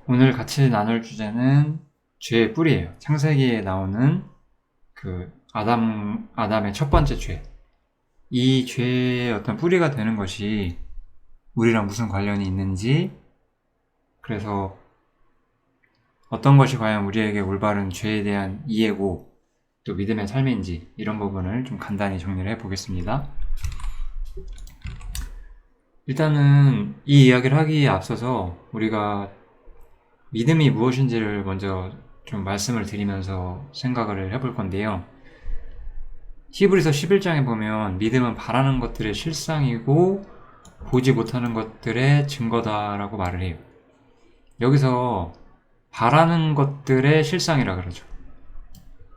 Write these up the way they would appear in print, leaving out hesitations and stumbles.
오늘 같이 나눌 주제는 죄의 뿌리예요. 창세기에 나오는 아담의 첫 번째 죄. 이 죄의 어떤 뿌리가 되는 것이 우리랑 무슨 관련이 있는지, 그래서 어떤 것이 과연 우리에게 올바른 죄에 대한 이해고 또 믿음의 삶인지, 이런 부분을 좀 간단히 정리를 해보겠습니다. 일단은 이 이야기를 하기에 앞서서 우리가 믿음이 무엇인지를 먼저 좀 말씀을 드리면서 생각을 해볼 건데요. 히브리서 11장에 보면 믿음은 바라는 것들의 실상이고 보지 못하는 것들의 증거다라고 말을 해요. 여기서 바라는 것들의 실상이라 그러죠.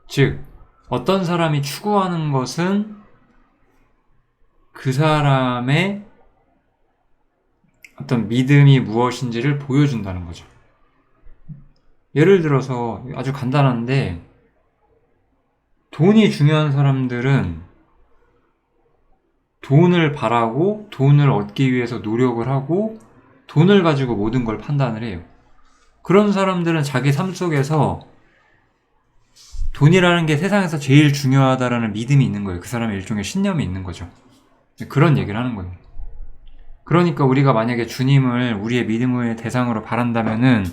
즉, 어떤 사람이 추구하는 것은 그 사람의 어떤 믿음이 무엇인지를 보여준다는 거죠. 예를 들어서 아주 간단한데, 돈이 중요한 사람들은 돈을 바라고 돈을 얻기 위해서 노력을 하고 돈을 가지고 모든 걸 판단을 해요. 그런 사람들은 자기 삶 속에서 돈이라는 게 세상에서 제일 중요하다라는 믿음이 있는 거예요. 그 사람의 일종의 신념이 있는 거죠. 그런 얘기를 하는 거예요. 그러니까 우리가 만약에 주님을 우리의 믿음의 대상으로 바란다면은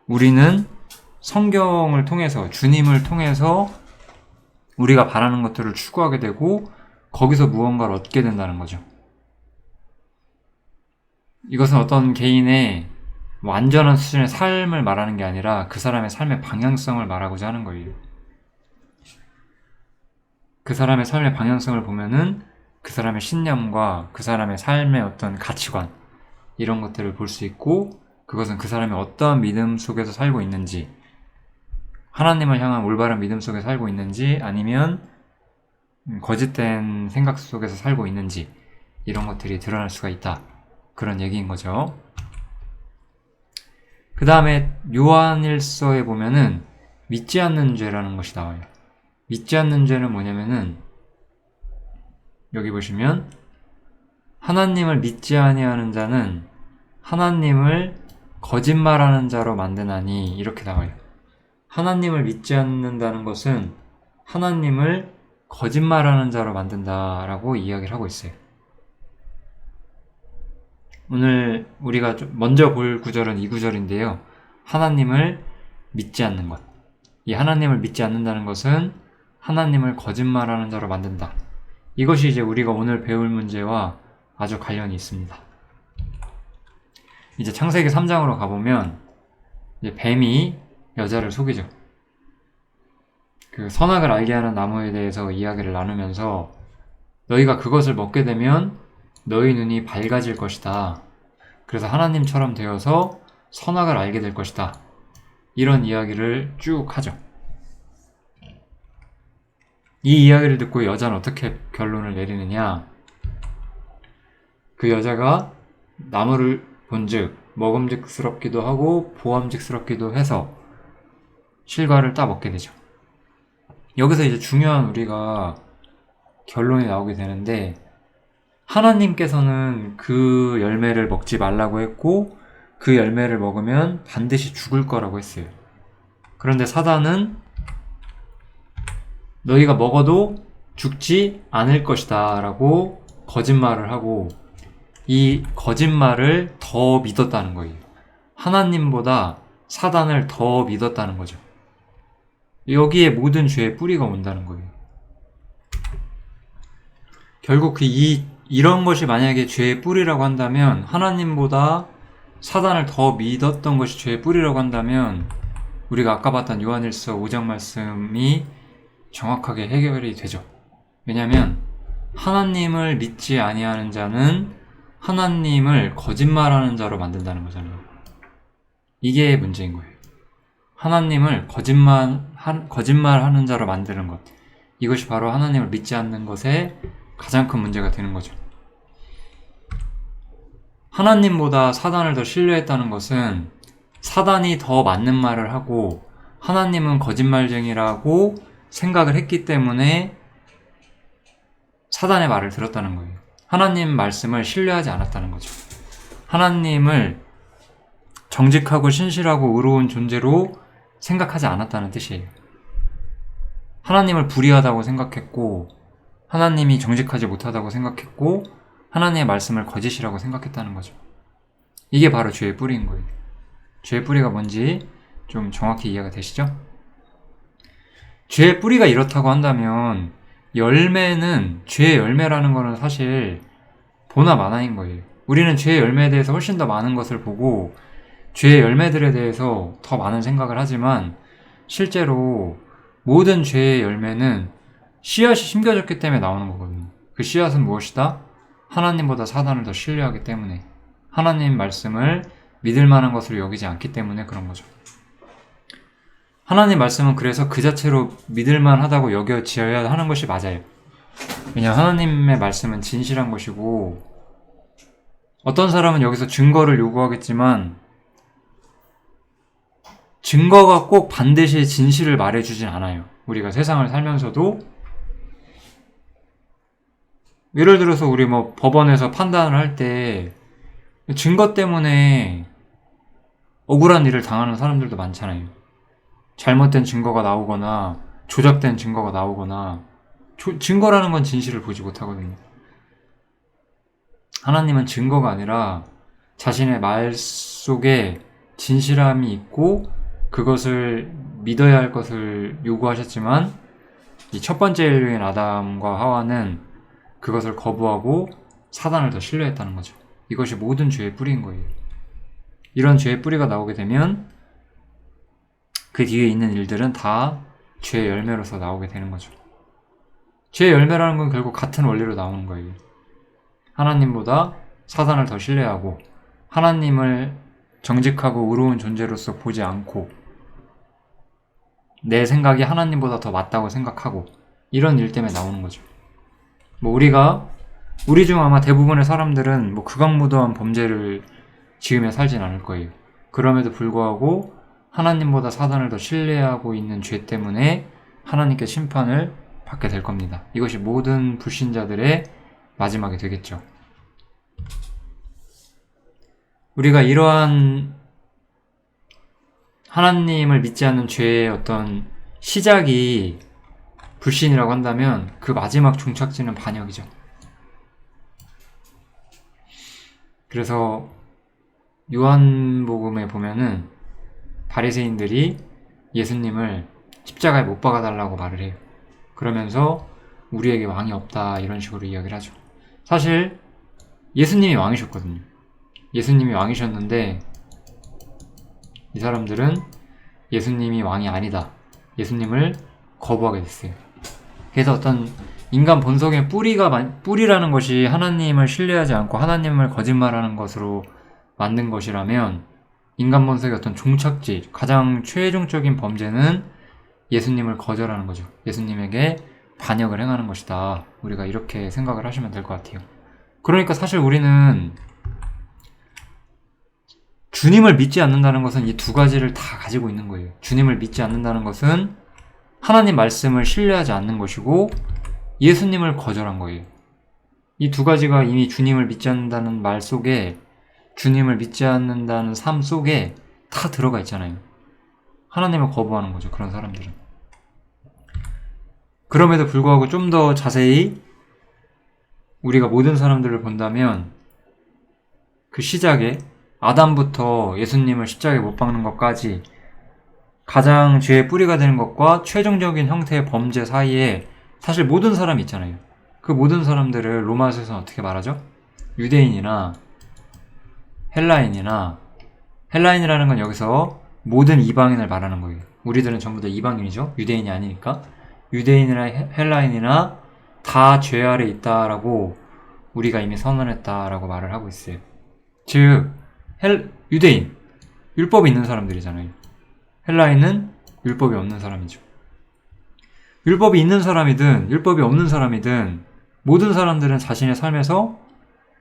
우리는 성경을 통해서, 주님을 통해서 우리가 바라는 것들을 추구하게 되고 거기서 무언가를 얻게 된다는 거죠. 이것은 어떤 개인의 완전한 수준의 삶을 말하는 게 아니라 그 사람의 삶의 방향성을 말하고자 하는 거예요. 그 사람의 삶의 방향성을 보면은 그 사람의 신념과 그 사람의 삶의 어떤 가치관, 이런 것들을 볼 수 있고, 그것은 그 사람이 어떠한 믿음 속에서 살고 있는지, 하나님을 향한 올바른 믿음 속에 살고 있는지, 아니면 거짓된 생각 속에서 살고 있는지, 이런 것들이 드러날 수가 있다, 그런 얘기인 거죠. 그 다음에 요한일서에 보면은 믿지 않는 죄라는 것이 나와요. 믿지 않는 죄는 뭐냐면은, 여기 보시면 하나님을 믿지 아니하는 자는 하나님을 거짓말하는 자로 만드나니, 이렇게 나와요. 하나님을 믿지 않는다는 것은 하나님을 거짓말하는 자로 만든다라고 이야기를 하고 있어요. 오늘 우리가 먼저 볼 구절은 이 구절인데요. 하나님을 믿지 않는 것. 이 하나님을 믿지 않는다는 것은 하나님을 거짓말하는 자로 만든다. 이것이 이제 우리가 오늘 배울 문제와 아주 관련이 있습니다. 이제 창세기 3장으로 가보면 이제 뱀이 여자를 속이죠. 그 선악을 알게 하는 나무에 대해서 이야기를 나누면서 너희가 그것을 먹게 되면 너희 눈이 밝아질 것이다. 그래서 하나님처럼 되어서 선악을 알게 될 것이다. 이런 이야기를 쭉 하죠. 이 이야기를 듣고 여자는 어떻게 결론을 내리느냐? 그 여자가 나무를 본즉 먹음직스럽기도 하고 보암직스럽기도 해서 실과를 따 먹게 되죠. 여기서 이제 중요한 우리가 결론이 나오게 되는데, 하나님께서는 그 열매를 먹지 말라고 했고 그 열매를 먹으면 반드시 죽을 거라고 했어요. 그런데 사단은 너희가 먹어도 죽지 않을 것이다 라고 거짓말을 하고, 이 거짓말을 더 믿었다는 거예요. 하나님보다 사단을 더 믿었다는 거죠. 여기에 모든 죄의 뿌리가 온다는 거예요. 결국 이런 것이 만약에 죄의 뿌리라고 한다면, 하나님보다 사단을 더 믿었던 것이 죄의 뿌리라고 한다면, 우리가 아까 봤던 요한일서 5장 말씀이 정확하게 해결이 되죠. 왜냐하면 하나님을 믿지 아니하는 자는 하나님을 거짓말하는 자로 만든다는 거잖아요. 이게 문제인 거예요. 하나님을 거짓말하는 자로 만드는 것, 이것이 바로 하나님을 믿지 않는 것의 가장 큰 문제가 되는 거죠. 하나님보다 사단을 더 신뢰했다는 것은 사단이 더 맞는 말을 하고 하나님은 거짓말쟁이라고 생각을 했기 때문에 사단의 말을 들었다는 거예요. 하나님 말씀을 신뢰하지 않았다는 거죠. 하나님을 정직하고 신실하고 의로운 존재로 생각하지 않았다는 뜻이에요. 하나님을 불의하다고 생각했고, 하나님이 정직하지 못하다고 생각했고, 하나님의 말씀을 거짓이라고 생각했다는 거죠. 이게 바로 죄의 뿌리인 거예요. 죄의 뿌리가 뭔지 좀 정확히 이해가 되시죠? 죄의 뿌리가 이렇다고 한다면 열매는, 죄의 열매라는 거는 사실 보나 마나인 거예요. 우리는 죄의 열매에 대해서 훨씬 더 많은 것을 보고 죄의 열매들에 대해서 더 많은 생각을 하지만, 실제로 모든 죄의 열매는 씨앗이 심겨졌기 때문에 나오는 거거든요. 그 씨앗은 무엇이다? 하나님보다 사단을 더 신뢰하기 때문에, 하나님 말씀을 믿을 만한 것으로 여기지 않기 때문에 그런 거죠. 하나님 말씀은 그래서 그 자체로 믿을 만하다고 여겨지어야 하는 것이 맞아요. 왜냐하면 하나님의 말씀은 진실한 것이고, 어떤 사람은 여기서 증거를 요구하겠지만 증거가 꼭 반드시 진실을 말해주진 않아요. 우리가 세상을 살면서도 예를 들어서 우리 법원에서 판단을 할 때 증거 때문에 억울한 일을 당하는 사람들도 많잖아요. 잘못된 증거가 나오거나 조작된 증거가 나오거나, 증거라는 건 진실을 보지 못하거든요. 하나님은 증거가 아니라 자신의 말 속에 진실함이 있고 그것을 믿어야 할 것을 요구하셨지만, 이 첫 번째 인류인 아담과 하와는 그것을 거부하고 사단을 더 신뢰했다는 거죠. 이것이 모든 죄의 뿌리인 거예요. 이런 죄의 뿌리가 나오게 되면 그 뒤에 있는 일들은 다 죄의 열매로서 나오게 되는 거죠. 죄의 열매라는 건 결국 같은 원리로 나오는 거예요. 하나님보다 사단을 더 신뢰하고, 하나님을 정직하고 의로운 존재로서 보지 않고, 내 생각이 하나님보다 더 맞다고 생각하고, 이런 일 때문에 나오는 거죠. 우리 중 아마 대부분의 사람들은 극악무도한 범죄를 지으며 살진 않을 거예요. 그럼에도 불구하고 하나님보다 사단을 더 신뢰하고 있는 죄 때문에 하나님께 심판을 받게 될 겁니다. 이것이 모든 불신자들의 마지막이 되겠죠. 우리가 이러한 하나님을 믿지 않는 죄의 어떤 시작이 불신이라고 한다면 그 마지막 종착지는 반역이죠. 그래서 요한복음에 보면은 바리새인들이 예수님을 십자가에 못 박아달라고 말을 해요. 그러면서 우리에게 왕이 없다, 이런 식으로 이야기를 하죠. 사실 예수님이 왕이셨거든요. 예수님이 왕이셨는데 이 사람들은 예수님이 왕이 아니다, 예수님을 거부하게 됐어요. 그래서 어떤 인간 본성의 뿌리라는 것이 하나님을 신뢰하지 않고 하나님을 거짓말하는 것으로 만든 것이라면, 인간 본성의 어떤 종착지, 가장 최종적인 범죄는 예수님을 거절하는 거죠. 예수님에게 반역을 행하는 것이다. 우리가 이렇게 생각을 하시면 될 것 같아요. 그러니까 사실 우리는 주님을 믿지 않는다는 것은 이 두 가지를 다 가지고 있는 거예요. 주님을 믿지 않는다는 것은 하나님 말씀을 신뢰하지 않는 것이고, 예수님을 거절한 거예요. 이 두 가지가 이미 주님을 믿지 않는다는 말 속에, 주님을 믿지 않는다는 삶 속에 다 들어가 있잖아요. 하나님을 거부하는 거죠, 그런 사람들은. 그럼에도 불구하고 좀 더 자세히 우리가 모든 사람들을 본다면, 그 시작에 아담부터 예수님을 십자가에 못 박는 것까지 가장 죄의 뿌리가 되는 것과 최종적인 형태의 범죄 사이에 사실 모든 사람이 있잖아요. 그 모든 사람들을 로마서에서는 어떻게 말하죠? 유대인이나 헬라인이나, 헬라인이라는 건 여기서 모든 이방인을 말하는 거예요. 우리들은 전부 다 이방인이죠. 유대인이 아니니까. 유대인이나 헬라인이나 다 죄 아래 있다라고 우리가 이미 선언했다라고 말을 하고 있어요. 즉 유대인, 율법이 있는 사람들이잖아요. 헬라인은 율법이 없는 사람이죠. 율법이 있는 사람이든 율법이 없는 사람이든 모든 사람들은 자신의 삶에서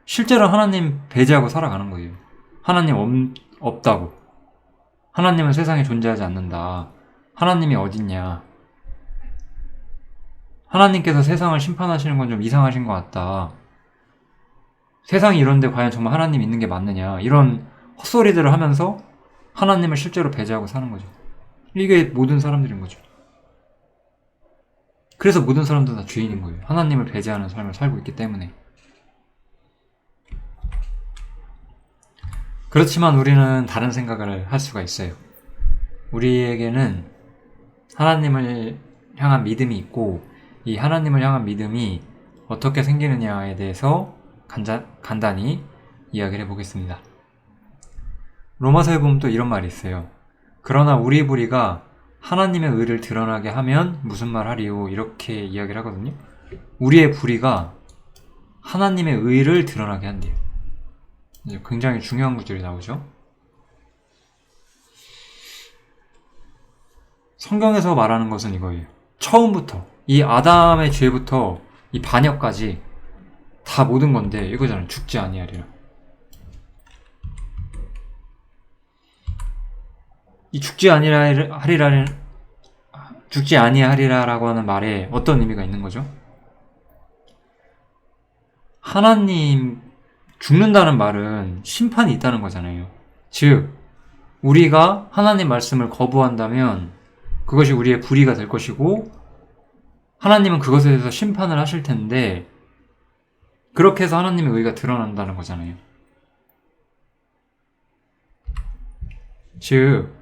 실제로 하나님 배제하고 살아가는 거예요. 하나님 없다고. 하나님은 세상에 존재하지 않는다. 하나님이 어딨냐. 하나님께서 세상을 심판하시는 건 좀 이상하신 것 같다. 세상이 이런데 과연 정말 하나님 있는 게 맞느냐. 이런 헛소리들을 하면서 하나님을 실제로 배제하고 사는 거죠. 이게 모든 사람들인 거죠. 그래서 모든 사람들은 다 죄인인 거예요. 하나님을 배제하는 삶을 살고 있기 때문에. 그렇지만 우리는 다른 생각을 할 수가 있어요. 우리에게는 하나님을 향한 믿음이 있고, 이 하나님을 향한 믿음이 어떻게 생기느냐에 대해서 간단히 이야기를 해보겠습니다. 로마서에 보면 또 이런 말이 있어요. 그러나 우리 불의가 하나님의 의를 드러나게 하면 무슨 말 하리요? 이렇게 이야기를 하거든요. 우리의 불의가 하나님의 의를 드러나게 한대요. 굉장히 중요한 구절이 나오죠. 성경에서 말하는 것은 이거예요. 처음부터 이 아담의 죄부터 이 반역까지 다 모든 건데 이거잖아요. 죽지 아니하리라. 이 죽지 아니하리라라고 하는 말에 어떤 의미가 있는 거죠? 하나님 죽는다는 말은 심판이 있다는 거잖아요. 즉 우리가 하나님 말씀을 거부한다면 그것이 우리의 불의가 될 것이고 하나님은 그것에 대해서 심판을 하실 텐데 그렇게 해서 하나님의 의가 드러난다는 거잖아요. 즉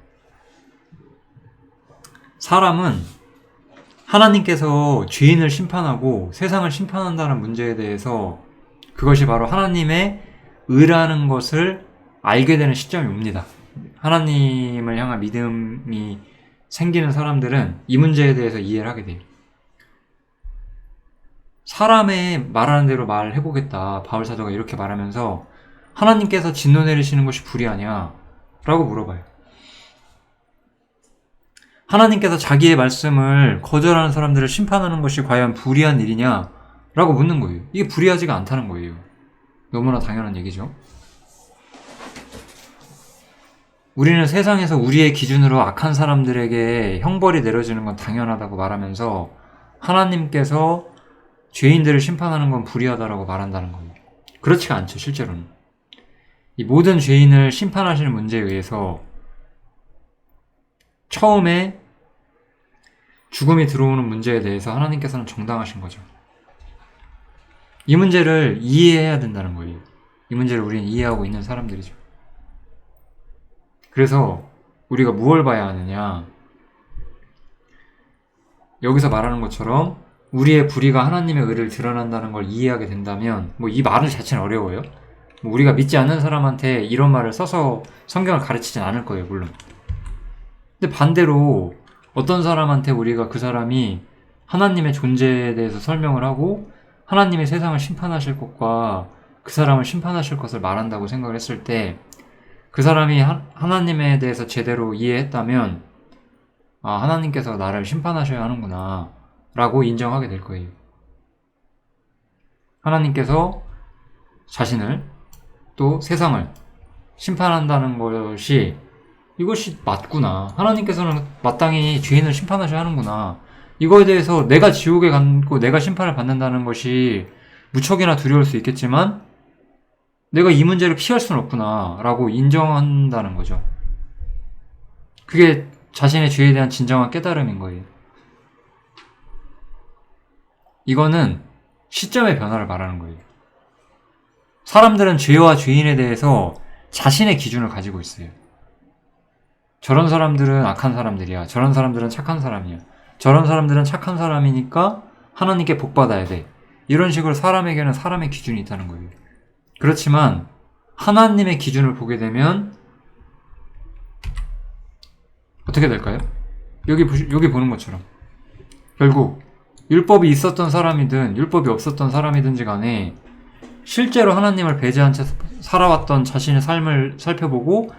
사람은 하나님께서 죄인을 심판하고 세상을 심판한다는 문제에 대해서 그것이 바로 하나님의 의라는 것을 알게 되는 시점이 옵니다. 하나님을 향한 믿음이 생기는 사람들은 이 문제에 대해서 이해를 하게 돼요. 사람의 말하는 대로 말해보겠다. 바울사도가 이렇게 말하면서 하나님께서 진노 내리시는 것이 불의 아니야? 라고 물어봐요. 하나님께서 자기의 말씀을 거절하는 사람들을 심판하는 것이 과연 불의한 일이냐? 라고 묻는 거예요. 이게 불의하지가 않다는 거예요. 너무나 당연한 얘기죠. 우리는 세상에서 우리의 기준으로 악한 사람들에게 형벌이 내려지는 건 당연하다고 말하면서 하나님께서 죄인들을 심판하는 건 불의하다라고 말한다는 거예요. 그렇지가 않죠, 실제로는. 이 모든 죄인을 심판하시는 문제에 의해서 처음에 죽음이 들어오는 문제에 대해서 하나님께서는 정당하신 거죠. 이 문제를 이해해야 된다는 거예요. 이 문제를 우리는 이해하고 있는 사람들이죠. 그래서 우리가 무엇을 봐야 하느냐? 여기서 말하는 것처럼 우리의 불의가 하나님의 의를 드러난다는 걸 이해하게 된다면 이 말은 자체는 어려워요. 우리가 믿지 않는 사람한테 이런 말을 써서 성경을 가르치진 않을 거예요, 물론. 근데 반대로 어떤 사람한테 우리가 그 사람이 하나님의 존재에 대해서 설명을 하고 하나님의 세상을 심판하실 것과 그 사람을 심판하실 것을 말한다고 생각을 했을 때 그 사람이 하나님에 대해서 제대로 이해했다면 하나님께서 나를 심판하셔야 하는구나 라고 인정하게 될 거예요. 하나님께서 자신을 또 세상을 심판한다는 것이 이것이 맞구나. 하나님께서는 마땅히 죄인을 심판하셔야 하는구나. 이거에 대해서 내가 지옥에 가고 내가 심판을 받는다는 것이 무척이나 두려울 수 있겠지만 내가 이 문제를 피할 수는 없구나 라고 인정한다는 거죠. 그게 자신의 죄에 대한 진정한 깨달음인 거예요. 이거는 시점의 변화를 말하는 거예요. 사람들은 죄와 죄인에 대해서 자신의 기준을 가지고 있어요. 저런 사람들은 악한 사람들이야. 저런 사람들은 착한 사람이야. 저런 사람들은 착한 사람이니까 하나님께 복받아야 돼. 이런 식으로 사람에게는 사람의 기준이 있다는 거예요. 그렇지만 하나님의 기준을 보게 되면 어떻게 될까요? 여기 보는 것처럼 결국 율법이 있었던 사람이든 율법이 없었던 사람이든지 간에 실제로 하나님을 배제한 채 살아왔던 자신의 삶을 살펴보고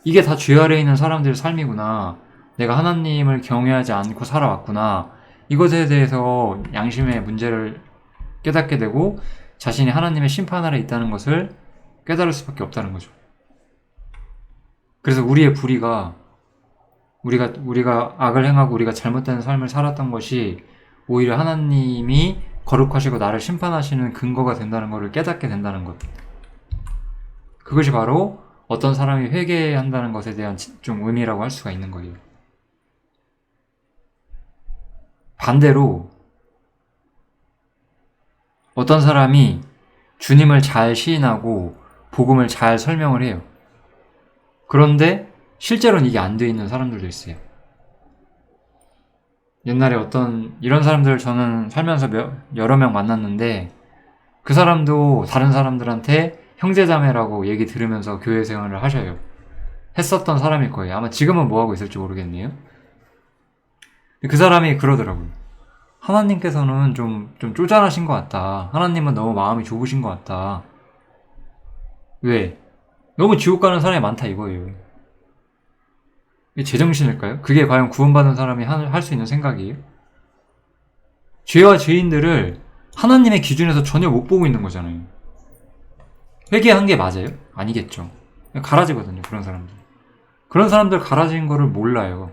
이게 다 죄 아래에 있는 사람들의 삶이구나. 내가 하나님을 경외하지 않고 살아왔구나. 이것에 대해서 양심의 문제를 깨닫게 되고 자신이 하나님의 심판 아래 있다는 것을 깨달을 수밖에 없다는 거죠. 그래서 우리의 불의가 우리가 악을 행하고 우리가 잘못된 삶을 살았던 것이 오히려 하나님이 거룩하시고 나를 심판하시는 근거가 된다는 것을 깨닫게 된다는 것. 그것이 바로 어떤 사람이 회개한다는 것에 대한 좀 의미라고 할 수가 있는 거예요. 반대로 어떤 사람이 주님을 잘 시인하고 복음을 잘 설명을 해요. 그런데 실제로는 이게 안 돼 있는 사람들도 있어요. 옛날에 이런 사람들을 저는 살면서 여러 명 만났는데, 그 사람도 다른 사람들한테 형제자매라고 얘기 들으면서 교회 생활을 하셔요. 했었던 사람일 거예요. 아마 지금은 뭐 하고 있을지 모르겠네요. 그 사람이 그러더라고요. 하나님께서는 좀 쪼잔하신 것 같다. 하나님은 너무 마음이 좁으신 것 같다. 왜? 너무 지옥 가는 사람이 많다 이거예요. 이게 제정신일까요? 그게 과연 구원받은 사람이 할 수 있는 생각이에요? 죄와 죄인들을 하나님의 기준에서 전혀 못 보고 있는 거잖아요. 회개한 게 맞아요? 아니겠죠. 가라지거든요, 그런 사람들. 그런 사람들 가라진 거를 몰라요.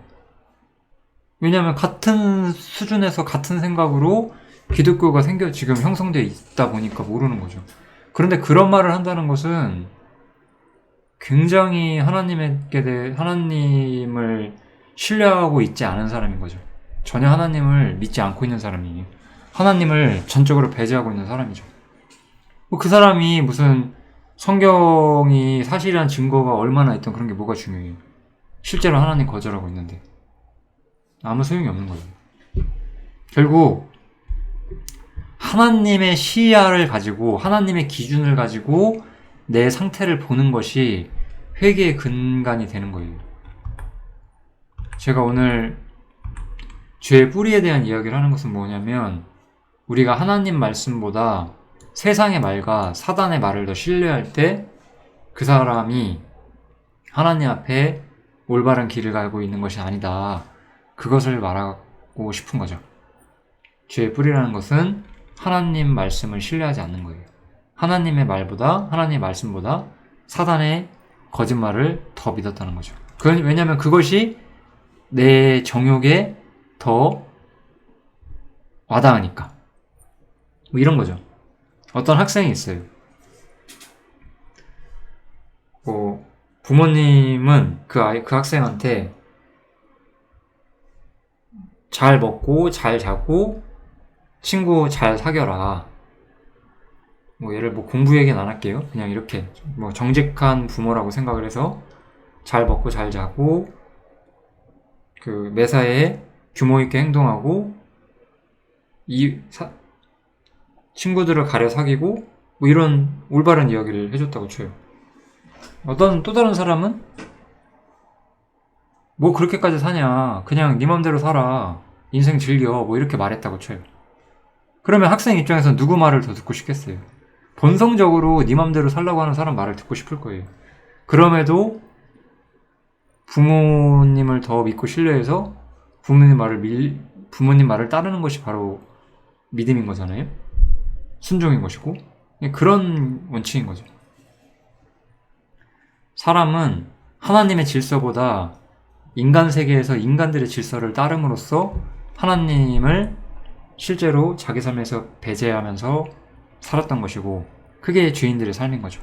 왜냐하면 같은 수준에서 같은 생각으로 기독교가 지금 형성되어 있다 보니까 모르는 거죠. 그런데 그런 말을 한다는 것은 굉장히 하나님을 신뢰하고 있지 않은 사람인 거죠. 전혀 하나님을 믿지 않고 있는 사람이에요. 하나님을 전적으로 배제하고 있는 사람이죠. 그 사람이 무슨 성경이 사실이란 증거가 얼마나 있던 그런 게 뭐가 중요해요. 실제로 하나님 거절하고 있는데 아무 소용이 없는 거예요. 결국 하나님의 시야를 가지고 하나님의 기준을 가지고 내 상태를 보는 것이 회개의 근간이 되는 거예요. 제가 오늘 죄의 뿌리에 대한 이야기를 하는 것은 뭐냐면, 우리가 하나님 말씀보다 세상의 말과 사단의 말을 더 신뢰할 때 그 사람이 하나님 앞에 올바른 길을 가고 있는 것이 아니다. 그것을 말하고 싶은 거죠. 죄의 뿌리라는 것은 하나님 말씀을 신뢰하지 않는 거예요. 하나님의 말씀보다 사단의 거짓말을 더 믿었다는 거죠. 왜냐하면 그것이 내 정욕에 더 와닿으니까. 뭐 이런 거죠. 어떤 학생이 있어요. 부모님은 그 학생한테 잘 먹고 잘 자고 친구 잘 사겨라. 공부 얘기는 안 할게요. 그냥 이렇게 정직한 부모라고 생각을 해서 잘 먹고 잘 자고 매사에 규모 있게 행동하고 친구들을 가려 사귀고 이런 올바른 이야기를 해줬다고 쳐요. 또 다른 사람은 그렇게까지 사냐, 그냥 네 맘대로 살아, 인생 즐겨, 이렇게 말했다고 쳐요. 그러면 학생 입장에서 누구 말을 더 듣고 싶겠어요? 본성적으로 네 맘대로 살라고 하는 사람 말을 듣고 싶을 거예요. 그럼에도 부모님을 더 믿고 신뢰해서 부모님 말을 따르는 것이 바로 믿음인 거잖아요. 순종인 것이고, 그런 원칙인 거죠. 사람은 하나님의 질서보다 인간 세계에서 인간들의 질서를 따름으로써 하나님을 실제로 자기 삶에서 배제하면서 살았던 것이고, 그게 죄인들의 삶인 거죠.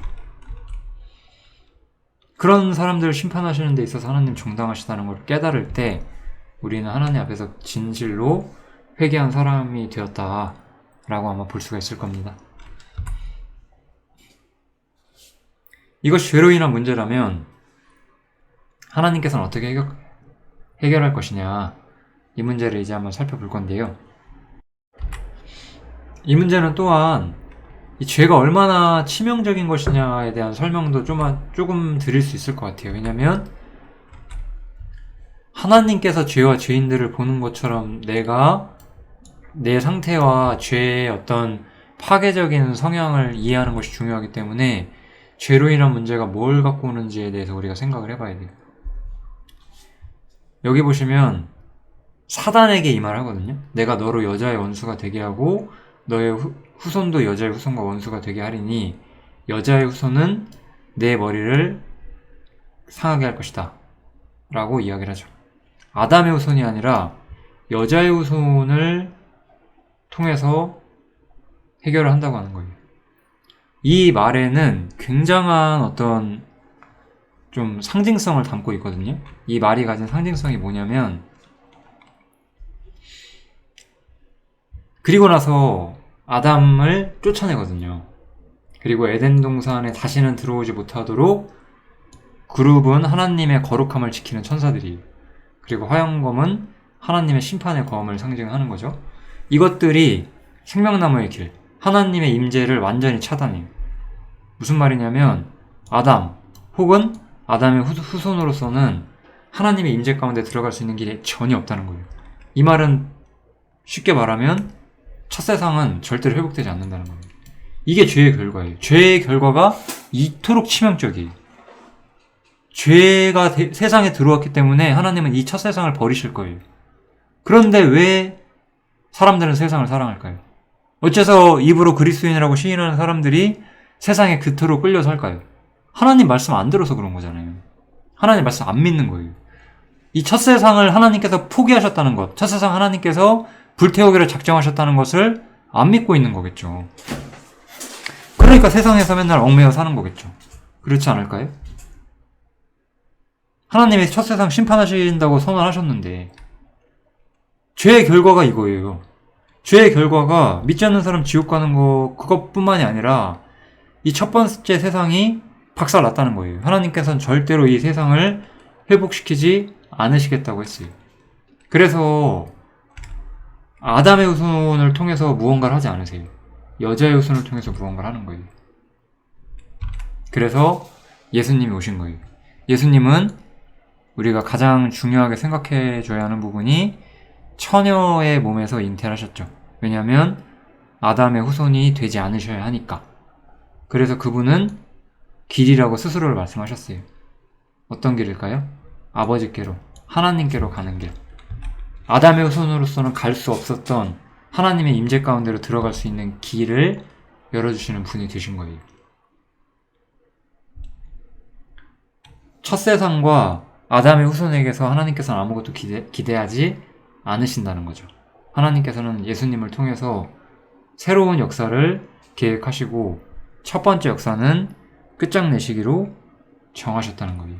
그런 사람들을 심판하시는 데 있어서 하나님 정당하시다는 걸 깨달을 때 우리는 하나님 앞에서 진실로 회개한 사람이 되었다라고 아마 볼 수가 있을 겁니다. 이것이 죄로 인한 문제라면 하나님께서는 어떻게 해결할 것이냐, 이 문제를 이제 한번 살펴볼 건데요. 이 문제는 또한 이 죄가 얼마나 치명적인 것이냐에 대한 설명도 조금 드릴 수 있을 것 같아요. 왜냐면 하나님께서 죄와 죄인들을 보는 것처럼 내가 내 상태와 죄의 어떤 파괴적인 성향을 이해하는 것이 중요하기 때문에 죄로 인한 문제가 뭘 갖고 오는지에 대해서 우리가 생각을 해봐야 돼요. 여기 보시면 사단에게 이 말을 하거든요. 내가 너로 여자의 원수가 되게 하고 너의 후손도 여자의 후손과 원수가 되게 하리니 여자의 후손은 내 머리를 상하게 할 것이다 라고 이야기를 하죠. 아담의 후손이 아니라 여자의 후손을 통해서 해결을 한다고 하는 거예요. 이 말에는 굉장한 어떤 좀 상징성을 담고 있거든요. 이 말이 가진 상징성이 뭐냐면, 그리고 나서 아담을 쫓아내거든요. 그리고 에덴 동산에 다시는 들어오지 못하도록 그룹은 하나님의 거룩함을 지키는 천사들이, 그리고 화영검은 하나님의 심판의 검을 상징하는 거죠. 이것들이 생명나무의 길, 하나님의 임재를 완전히 차단해요. 무슨 말이냐면 아담 혹은 아담의 후손으로서는 하나님의 임재 가운데 들어갈 수 있는 길이 전혀 없다는 거예요. 이 말은 쉽게 말하면 첫 세상은 절대로 회복되지 않는다는 겁니다. 이게 죄의 결과예요. 죄의 결과가 이토록 치명적이에요. 죄가 세상에 들어왔기 때문에 하나님은 이 첫 세상을 버리실 거예요. 그런데 왜 사람들은 세상을 사랑할까요? 어째서 입으로 그리스도인이라고 시인하는 사람들이 세상에 그토록 끌려 살까요? 하나님 말씀 안 들어서 그런 거잖아요. 하나님 말씀 안 믿는 거예요. 이 첫 세상을 하나님께서 포기하셨다는 것, 첫 세상 하나님께서 불태우기를 작정하셨다는 것을 안 믿고 있는 거겠죠. 그러니까 세상에서 맨날 얽매여 사는 거겠죠. 그렇지 않을까요? 하나님이 첫 세상 심판하신다고 선언하셨는데 죄의 결과가 이거예요. 죄의 결과가 믿지 않는 사람 지옥 가는 거 그것뿐만이 아니라 이 첫 번째 세상이 박살났다는 거예요. 하나님께서는 절대로 이 세상을 회복시키지 않으시겠다고 했어요. 그래서 아담의 후손을 통해서 무언가를 하지 않으세요. 여자의 후손을 통해서 무언가를 하는 거예요. 그래서 예수님이 오신 거예요. 예수님은 우리가 가장 중요하게 생각해 줘야 하는 부분이 처녀의 몸에서 잉태를 하셨죠. 왜냐하면 아담의 후손이 되지 않으셔야 하니까. 그래서 그분은 길이라고 스스로를 말씀하셨어요. 어떤 길일까요? 아버지께로, 하나님께로 가는 길. 아담의 후손으로서는 갈 수 없었던 하나님의 임재 가운데로 들어갈 수 있는 길을 열어주시는 분이 되신 거예요. 첫 세상과 아담의 후손에게서 하나님께서는 아무것도 기대하지 않으신다는 거죠. 하나님께서는 예수님을 통해서 새로운 역사를 계획하시고 첫 번째 역사는 끝장내시기로 정하셨다는 거예요.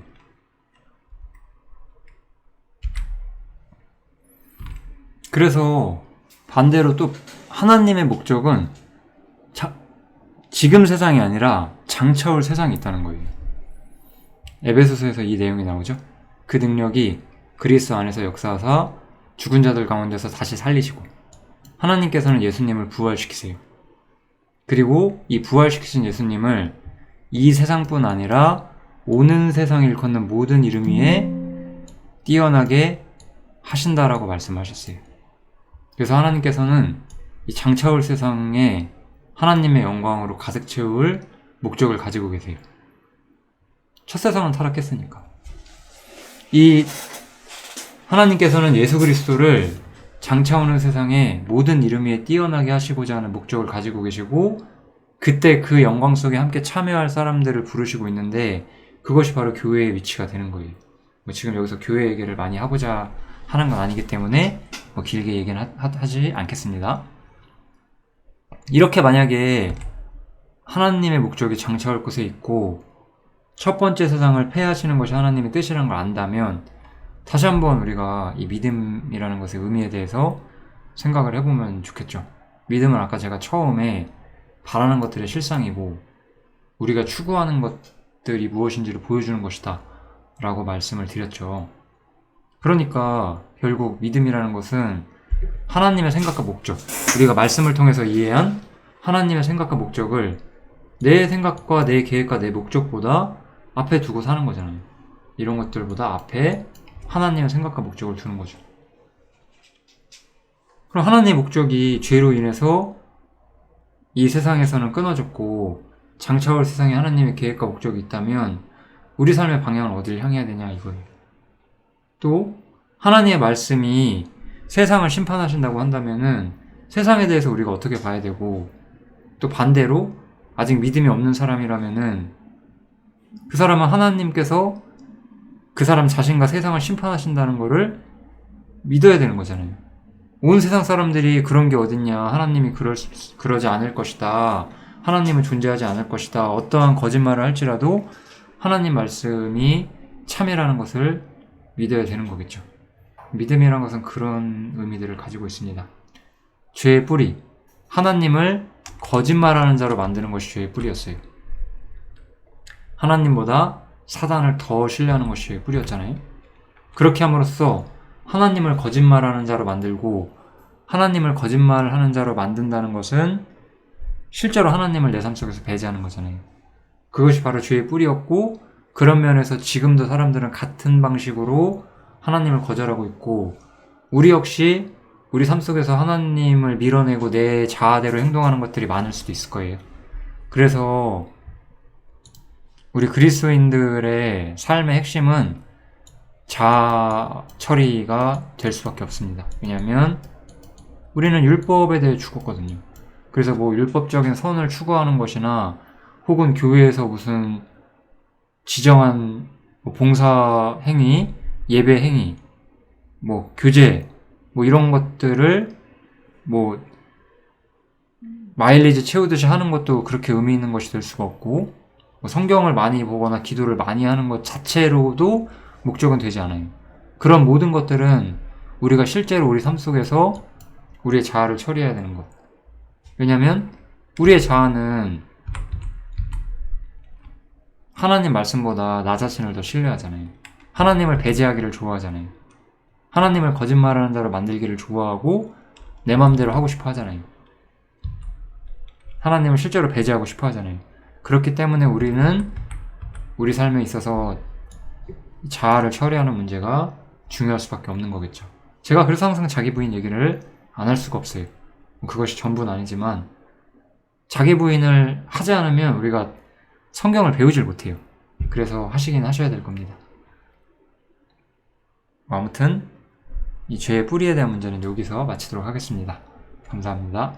그래서 반대로 또 하나님의 목적은 지금 세상이 아니라 장차 올 세상이 있다는 거예요. 에베소서에서 이 내용이 나오죠. 그 능력이 그리스도 안에서 역사하사 죽은 자들 가운데서 다시 살리시고 하나님께서는 예수님을 부활시키세요. 그리고 이 부활시키신 예수님을 이 세상뿐 아니라 오는 세상 일컫는 모든 이름 위에 뛰어나게 하신다라고 말씀하셨어요. 그래서 하나님께서는 이 장차 올 세상에 하나님의 영광으로 가득 채울 목적을 가지고 계세요. 첫 세상은 타락했으니까. 이 하나님께서는 예수 그리스도를 장차 오는 세상에 모든 이름 위에 뛰어나게 하시고자 하는 목적을 가지고 계시고 그때 그 영광 속에 함께 참여할 사람들을 부르시고 있는데 그것이 바로 교회의 위치가 되는 거예요. 지금 여기서 교회 얘기를 많이 하고자 하는 건 아니기 때문에 길게 얘기는 하지 않겠습니다. 이렇게 만약에 하나님의 목적이 장차 올 곳에 있고 첫 번째 세상을 폐하시는 것이 하나님의 뜻이라는 걸 안다면 다시 한번 우리가 이 믿음이라는 것의 의미에 대해서 생각을 해보면 좋겠죠. 믿음은 아까 제가 처음에 바라는 것들의 실상이고 우리가 추구하는 것들이 무엇인지를 보여주는 것이다 라고 말씀을 드렸죠. 그러니까 결국 믿음이라는 것은 하나님의 생각과 목적, 우리가 말씀을 통해서 이해한 하나님의 생각과 목적을 내 생각과 내 계획과 내 목적보다 앞에 두고 사는 거잖아요. 이런 것들보다 앞에 하나님의 생각과 목적을 두는 거죠. 그럼 하나님의 목적이 죄로 인해서 이 세상에서는 끊어졌고 장차 올 세상에 하나님의 계획과 목적이 있다면 우리 삶의 방향은 어디를 향해야 되냐 이거예요. 또 하나님의 말씀이 세상을 심판하신다고 한다면은 세상에 대해서 우리가 어떻게 봐야 되고 또 반대로 아직 믿음이 없는 사람이라면은 그 사람은 하나님께서 그 사람 자신과 세상을 심판하신다는 거를 믿어야 되는 거잖아요. 온 세상 사람들이 그런 게 어딨냐, 하나님이 그러지 않을 것이다, 하나님은 존재하지 않을 것이다, 어떠한 거짓말을 할지라도 하나님 말씀이 참이라는 것을 믿어야 되는 거겠죠. 믿음이란 것은 그런 의미들을 가지고 있습니다. 죄의 뿌리, 하나님을 거짓말하는 자로 만드는 것이 죄의 뿌리였어요. 하나님보다 사단을 더 신뢰하는 것이 죄의 뿌리였잖아요. 그렇게 함으로써 하나님을 거짓말하는 자로 만들고, 하나님을 거짓말하는 자로 만든다는 것은 실제로 하나님을 내 삶 속에서 배제하는 거잖아요. 그것이 바로 죄의 뿌리였고, 그런 면에서 지금도 사람들은 같은 방식으로 하나님을 거절하고 있고, 우리 역시 우리 삶 속에서 하나님을 밀어내고 내 자아대로 행동하는 것들이 많을 수도 있을 거예요. 그래서 우리 그리스도인들의 삶의 핵심은 자아 처리가 될 수밖에 없습니다. 왜냐하면 우리는 율법에 대해 죽었거든요. 그래서 뭐 율법적인 선을 추구하는 것이나 혹은 교회에서 무슨 지정한 봉사 행위, 예배 행위, 뭐 교제, 뭐 이런 것들을 뭐 마일리지 채우듯이 하는 것도 그렇게 의미 있는 것이 될 수가 없고, 뭐 성경을 많이 보거나 기도를 많이 하는 것 자체로도 목적은 되지 않아요. 그런 모든 것들은 우리가 실제로 우리 삶 속에서 우리의 자아를 처리해야 되는 것. 왜냐면 우리의 자아는 하나님 말씀보다 나 자신을 더 신뢰하잖아요. 하나님을 배제하기를 좋아하잖아요. 하나님을 거짓말하는 자로 만들기를 좋아하고 내 마음대로 하고 싶어 하잖아요. 하나님을 실제로 배제하고 싶어 하잖아요. 그렇기 때문에 우리는 우리 삶에 있어서 자아를 처리하는 문제가 중요할 수밖에 없는 거겠죠. 제가 그래서 항상 자기 부인 얘기를 안 할 수가 없어요. 그것이 전부는 아니지만 자기 부인을 하지 않으면 우리가 성경을 배우질 못해요. 그래서 하시긴 하셔야 될 겁니다. 아무튼 이 죄의 뿌리에 대한 문제는 여기서 마치도록 하겠습니다. 감사합니다.